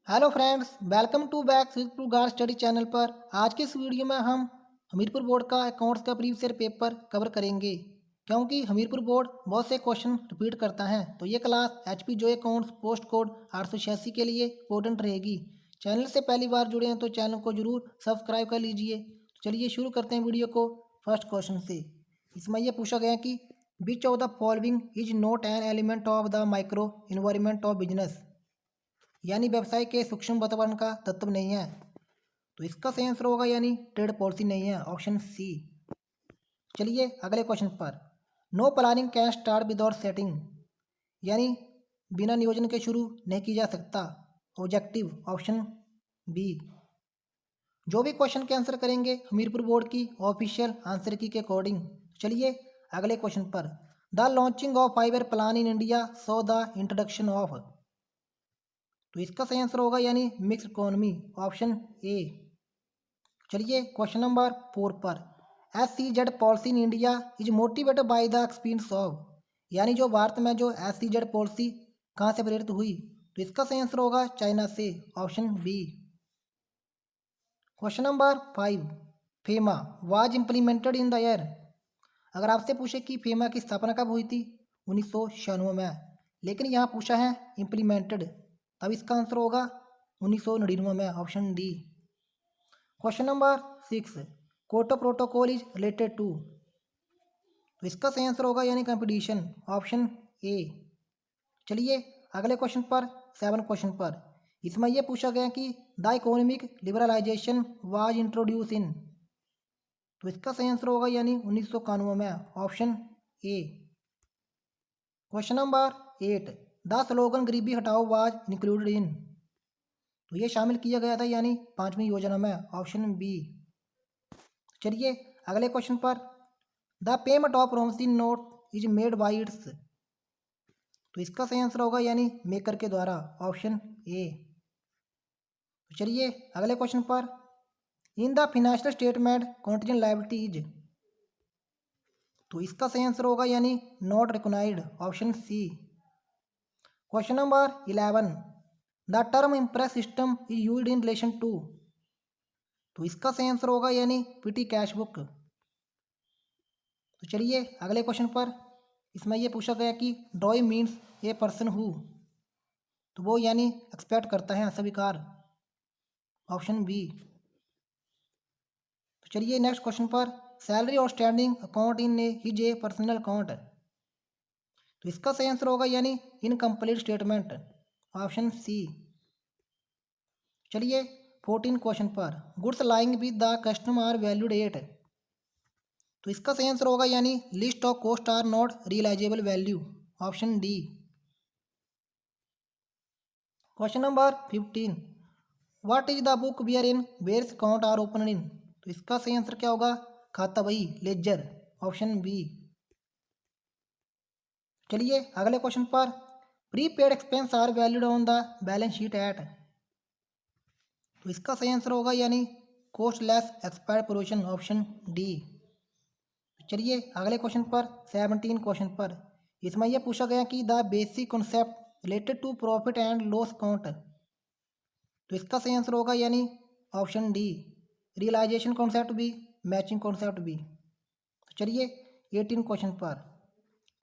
Hello friends, welcome to back to guard study channel पर। आज के इस वीडियो में हम हमीरपुर बोर्ड का अकाउंट्स का प्रीवियस ईयर पेपर कवर करेंगे, क्योंकि हमीरपुर बोर्ड बहुत से क्वेश्चन रिपीट करता है। तो ये क्लास एचपी जो अकाउंट्स पोस्ट कोड 886 के लिए इम्पोर्टेंट रहेगी। चैनल से पहली बार जुड़े हैं तो चैनल को जरूर सब्सक्राइब कर लीजिए। तो चलिए शुरू करते हैं वीडियो को फर्स्ट क्वेश्चन से। इसमें यह पूछा गया कि विच of the following is not an element of the micro environment of business, यानी व्यवसाय के सूक्ष्म वातावरण का तत्व नहीं है। तो इसका सही आंसर होगा यानी ट्रेड पॉलिसी नहीं है, ऑप्शन सी। चलिए अगले क्वेश्चन पर। No planning can start without setting, यानी बिना नियोजन के शुरू नहीं की जा सकता, ऑब्जेक्टिव, ऑप्शन बी। जो भी क्वेश्चन के आंसर करेंगे हमीरपुर बोर्ड की ऑफिशियल आंसर की के अकॉर्डिंग। चलिए अगले क्वेश्चन पर। The launching of fibre plan in India so the introduction of, तो इसका सही आंसर होगा यानी मिक्स इकोनॉमी, ऑप्शन ए। चलिए क्वेश्चन नंबर 4 पर। SEZ policy in India is motivated by the experience of, यानी जो भारत में जो SEZ पॉलिसी कहाँ से प्रेरित हुई, तो इसका सही आंसर होगा चाइना से, option B. Question number 5। FEMA was implemented in the year, अगर आपसे पूछे कि फेमा की स्थापना कब हुई थी, 1996 में, लेकिन यहाँ पूछा है इम्प्लीमेंटेड, तब इसका आंसर होगा 1999 में, ऑप्शन डी। Question number 6। कोटो प्रोटोकॉल इज रिलेटेड टू, तो इसका सही आंसर होगा यानी कंपटीशन, ऑप्शन ए। चलिए अगले क्वेश्चन पर, 7 क्वेश्चन पर। इसमें यह पूछा गया कि the economic liberalisation was introduce in, तो इसका सही आंसर होगा यानी 1991 में, option A. Question number 8। The slogan गरीबी हटाओ वाज इंक्लूडेड इन, तो ये शामिल किया गया था यानी 5वीं योजना में, ऑप्शन बी। चलिए अगले क्वेश्चन पर। The payment of promissory note is made by its, तो इसका सही आंसर होगा यानी मेकर के द्वारा, ऑप्शन ए। चलिए अगले क्वेश्चन पर। In the financial statement contingent liability is, तो इसका सही आंसर होगा यानी not recognised, option C. Question number 11। The term imprest system is used in relation to, तो इसका सही आंसर होगा यानी पीटी कैश बुक। तो चलिए अगले क्वेश्चन पर। इसमें यह पूछा गया कि ड्रॉई मीन्स ए पर्सन हु, तो वो यानी एक्सपेक्ट करता है, स्वीकार, ऑप्शन बी। तो चलिए नेक्स्ट क्वेश्चन पर। Salary outstanding account in his a personal account, तो इसका सही आंसर होगा यानी इनकम्प्लीट स्टेटमेंट, ऑप्शन सी। चलिए 14 क्वेश्चन पर। Goods lying with the customer are valued at, तो इसका सही आंसर होगा यानी list of cost are not realisable value, option D. Question number 15। What is the book where in wares account are open in, तो इसका सही answer क्या होगा, खाता बही, लेजर, ऑप्शन बी। चलिए अगले क्वेश्चन पर। Prepaid expense are valued on the balance sheet at, तो इसका सही आंसर होगा यानी cost less expired provision, option D. चलिए अगले क्वेश्चन पर, 17 क्वेश्चन पर। इसमें यह पूछा गया कि the basic concept related to profit and loss account, तो इसका सही आंसर होगा यानी ऑप्शन डी, रियलाइजेशन कॉन्सेप्ट भी, मैचिंग कॉन्सेप्ट भी। तो चलिए 18 क्वेश्चन पर।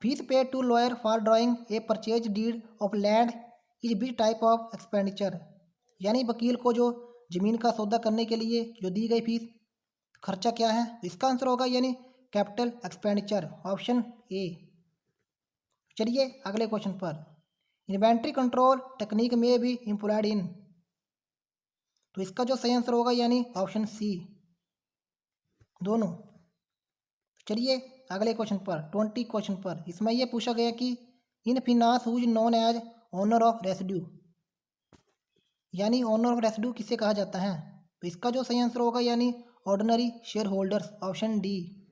Fees paid to lawyer for drawing a purchase deed of land is which type of expenditure, यानी वकील को जो जमीन का सौदा करने के लिए जो दी गई फीस, खर्चा क्या है, तो इसका आंसर होगा यानी कैपिटल एक्सपेंडिचर, ऑप्शन ए। चलिए अगले क्वेश्चन पर। इन्वेंट्री कंट्रोल टेक्निक में भी इम्प्लॉयड इन, तो इसका जो सही आंसर होगा यानी ऑप्शन सी, दोनों। चलिए अगले क्वेश्चन पर, 20 क्वेश्चन पर। इसमें यह पूछा गया कि in finance who's known as owner of residue, यानी ओनर ऑफ रेसिड्यू किसे कहा जाता है, तो इसका जो सही आंसर होगा यानी ordinary share holders, option D.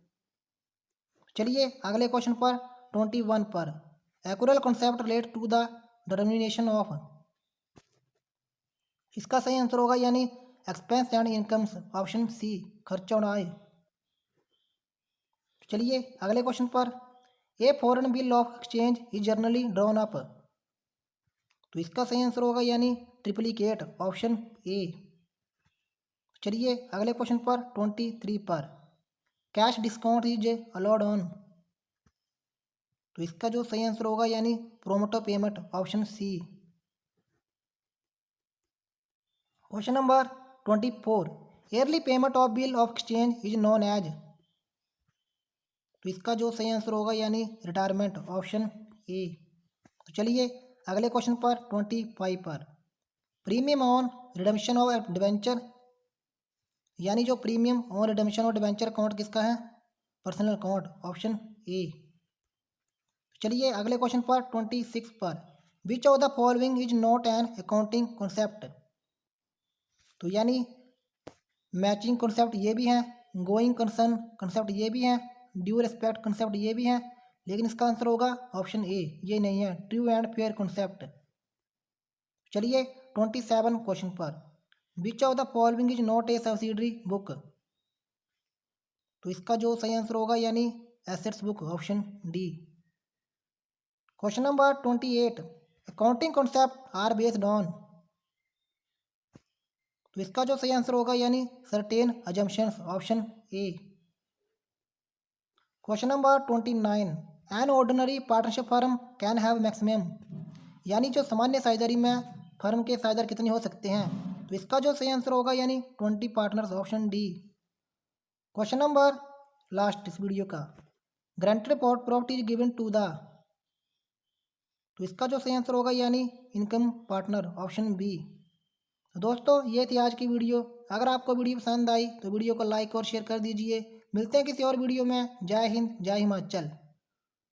चलिए अगले क्वेश्चन पर, 21 पर। Accrual concept relate to the determination of, इसका सही आंसर होगा यानी expense and incomes, option C, खर्चा और आय। चलिए अगले क्वेश्चन पर। A foreign bill of exchange is generally drawn up, तो इसका सही आंसर होगा यानी ट्रिप्लिकेट, ऑप्शन ए। चलिए अगले क्वेश्चन पर 23 पर, cash discount is allowed on. तो इसका जो सही आंसर होगा यानी promoter payment, option C. Question number 24, yearly payment of bill of exchange is known as. तो इसका जो सही आंसर होगा यानी रिटायरमेंट, ऑप्शन ए। तो चलिए अगले क्वेश्चन पर 25 पर, premium on redemption of debenture, यानी जो premium on redemption of debenture account किसका है, पर्सनल अकाउंट, ऑप्शन ए। चलिए अगले क्वेश्चन पर 26 पर, which of the following is not an accounting concept. तो यानी मैचिंग कॉन्सेप्ट ये भी है, गोइंग कंसर्न कॉन्सेप्ट ये भी है, ड्यू रिस्पेक्ट कॉन्सेप्ट ये भी है, लेकिन इसका आंसर होगा ऑप्शन ए, ये नहीं है, ट्रू एंड फेयर कॉन्सेप्ट। चलिए 27 क्वेश्चन पर, which of the following is not a subsidiary book. तो इसका जो सही आंसर होगा यानी assets book, option D. Question number 28, accounting concept are based on. तो इसका जो सही आंसर होगा यानी certain assumptions, option A. Question number 29, an ordinary partnership firm can have maximum, यानी जो सामान्य साझेदारी में फर्म के साझेदार कितने हो सकते हैं। तो इसका जो सही आंसर होगा यानी 20 partners, option D. Question number last इस वीडियो का, granted property is given to the. तो इसका जो सही आंसर होगा यानी इनकम पार्टनर, ऑप्शन बी। तो दोस्तों ये थी आज की वीडियो। अगर आपको वीडियो पसंद आई तो वीडियो को लाइक और शेयर कर दीजिए। मिलते हैं किसी और वीडियो में। जय हिंद, जय हिमाचल।